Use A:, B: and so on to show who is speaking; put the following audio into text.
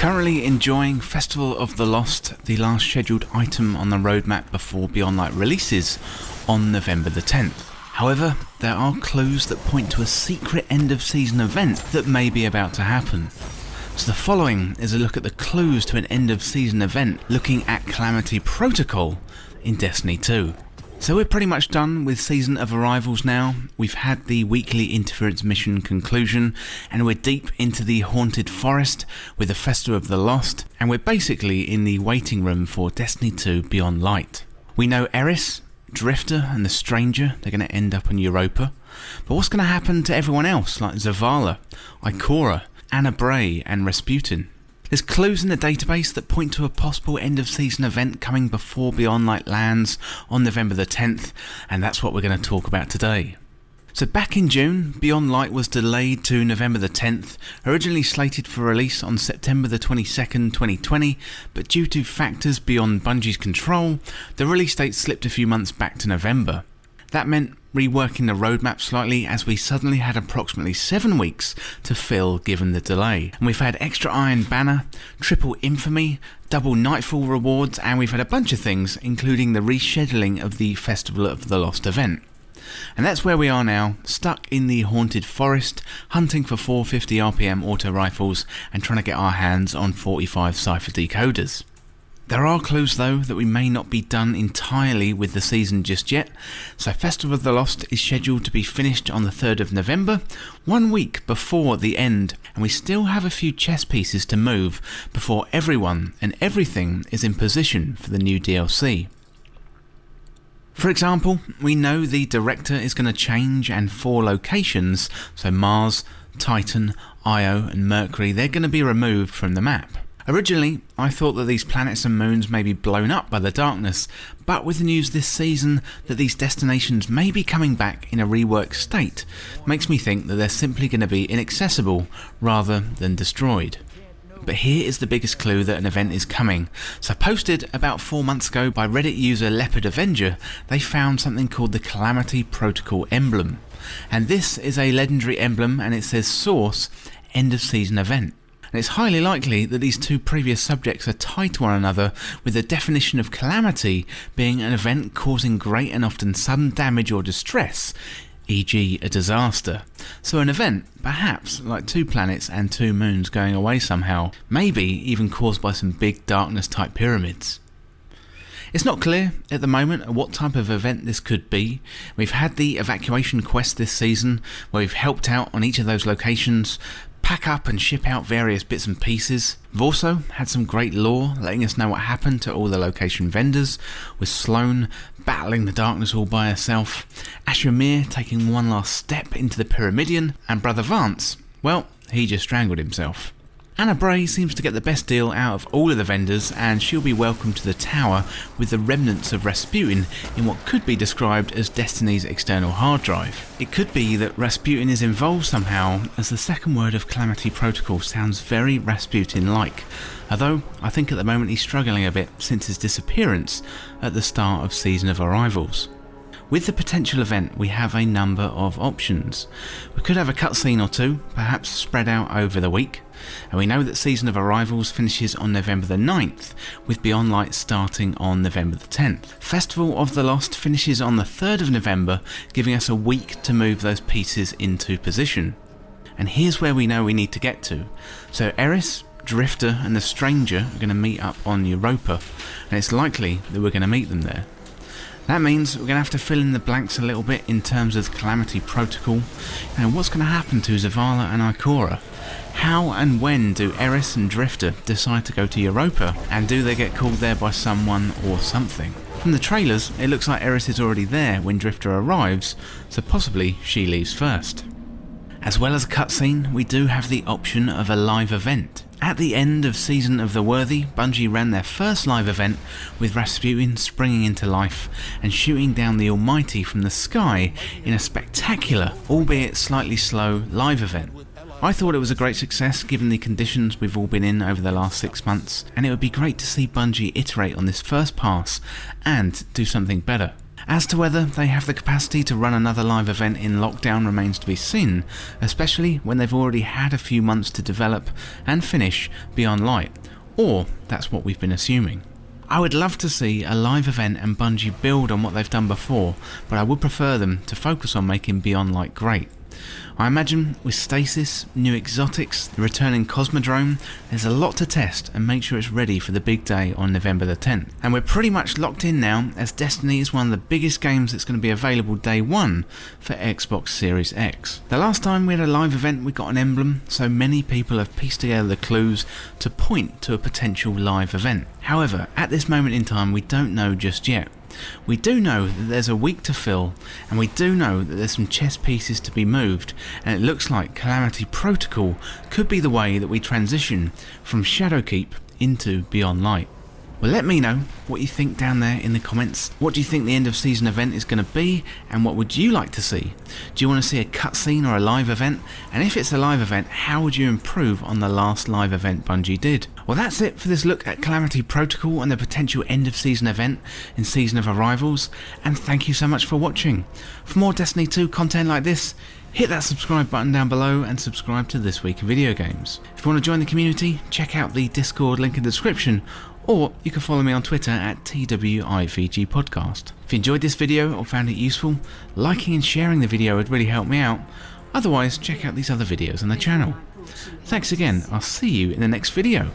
A: Currently enjoying Festival of the Lost, the last scheduled item on the roadmap before Beyond Light releases on November the 10th. However, there are clues that point to a secret end of season event that may be about to happen. So the following is a look at the clues to an end of season event looking at Calamity Protocol in Destiny 2. So we're pretty much done with Season of Arrivals now. We've had the weekly interference mission conclusion, and we're deep into the Haunted Forest with the Festival of the Lost, and we're basically in the waiting room for Destiny 2 Beyond Light. We know Eris, Drifter and the Stranger, they're going to end up on Europa. But what's going to happen to everyone else like Zavala, Ikora, Anna Bray and Rasputin? There's clues in the database that point to a possible end of season event coming before Beyond Light lands on November the 10th, and that's what we're going to talk about today. So back in June, Beyond Light was delayed to November the 10th, originally slated for release on September the 22nd, 2020, but due to factors beyond Bungie's control, the release date slipped a few months back to November. That meant reworking the roadmap slightly, as we suddenly had approximately 7 weeks to fill given the delay. And we've had extra Iron Banner, triple Infamy, double Nightfall rewards, and we've had a bunch of things, including the rescheduling of the Festival of the Lost event. And that's where we are now, stuck in the Haunted Forest, hunting for 450 RPM auto rifles and trying to get our hands on 45 cipher decoders. There are clues though that we may not be done entirely with the season just yet, so Festival of the Lost is scheduled to be finished on the 3rd of November, 1 week before the end, and we still have a few chess pieces to move before everyone and everything is in position for the new DLC. For example, we know the director is going to change, and 4 locations, so Mars, Titan, Io and Mercury, they're going to be removed from the map. Originally, I thought that these planets and moons may be blown up by the darkness, but with the news this season that these destinations may be coming back in a reworked state, makes me think that they're simply going to be inaccessible rather than destroyed. But here is the biggest clue that an event is coming. So posted about 4 months ago by Reddit user Leopard Avenger, they found something called the Calamity Protocol emblem. And this is a legendary emblem, and it says source, end of season event. And it's highly likely that these two previous subjects are tied to one another, with the definition of calamity being an event causing great and often sudden damage or distress, e.g. a disaster. So an event, perhaps like 2 planets and 2 moons going away somehow, maybe even caused by some big darkness type pyramids. It's not clear at the moment what type of event this could be. We've had the evacuation quest this season, where we've helped out on each of those locations, pack up and ship out various bits and pieces. We've also had some great lore letting us know what happened to all the location vendors, with Sloane battling the darkness all by herself, Ashramir taking one last step into the Pyramidion, and Brother Vance, well, he just strangled himself. Anna Bray seems to get the best deal out of all of the vendors, and she'll be welcomed to the tower with the remnants of Rasputin in what could be described as Destiny's external hard drive. It could be that Rasputin is involved somehow, as the second word of Calamity Protocol sounds very Rasputin-like, although I think at the moment he's struggling a bit since his disappearance at the start of Season of Arrivals. With the potential event, we have a number of options. We could have a cutscene or 2, perhaps spread out over the week, and we know that Season of Arrivals finishes on November the 9th, with Beyond Light starting on November the 10th. Festival of the Lost finishes on the 3rd of November, giving us a week to move those pieces into position. And here's where we know we need to get to. So Eris, Drifter and the Stranger are going to meet up on Europa, and it's likely that we're going to meet them there. That means we're going to have to fill in the blanks a little bit in terms of Calamity Protocol, and what's going to happen to Zavala and Ikora. How and when do Eris and Drifter decide to go to Europa, and do they get called there by someone or something? From the trailers, it looks like Eris is already there when Drifter arrives, so possibly she leaves first. As well as a cutscene, we do have the option of a live event. At the end of Season of the Worthy, Bungie ran their first live event with Rasputin springing into life and shooting down the Almighty from the sky in a spectacular, albeit slightly slow, live event. I thought it was a great success given the conditions we've all been in over the last 6 months, and it would be great to see Bungie iterate on this first pass and do something better. As to whether they have the capacity to run another live event in lockdown remains to be seen, especially when they've already had a few months to develop and finish Beyond Light, or that's what we've been assuming. I would love to see a live event and Bungie build on what they've done before, but I would prefer them to focus on making Beyond Light great. I imagine with Stasis, new exotics, the returning Cosmodrome, there's a lot to test and make sure it's ready for the big day on November the 10th. And we're pretty much locked in now, as Destiny is one of the biggest games that's going to be available day one for Xbox Series X. The last time we had a live event we got an emblem, so many people have pieced together the clues to point to a potential live event. However, at this moment in time we don't know just yet. We do know that there's a week to fill, and we do know that there's some chess pieces to be moved, and it looks like Calamity Protocol could be the way that we transition from Shadowkeep into Beyond Light. Well, let me know what you think down there in the comments. What do you think the end of season event is going to be, and what would you like to see? Do you want to see a cutscene or a live event? And if it's a live event, how would you improve on the last live event Bungie did? Well, that's it for this look at Calamity Protocol and the potential end of season event in Season of Arrivals, and thank you so much for watching. For more Destiny 2 content like this, hit that subscribe button down below and subscribe to This Week in Video Games. If you want to join the community, check out the Discord link in the description, or you can follow me on Twitter at TWIVG Podcast. If you enjoyed this video or found it useful, liking and sharing the video would really help me out. Otherwise, check out these other videos on the channel. Thanks again, I'll see you in the next video.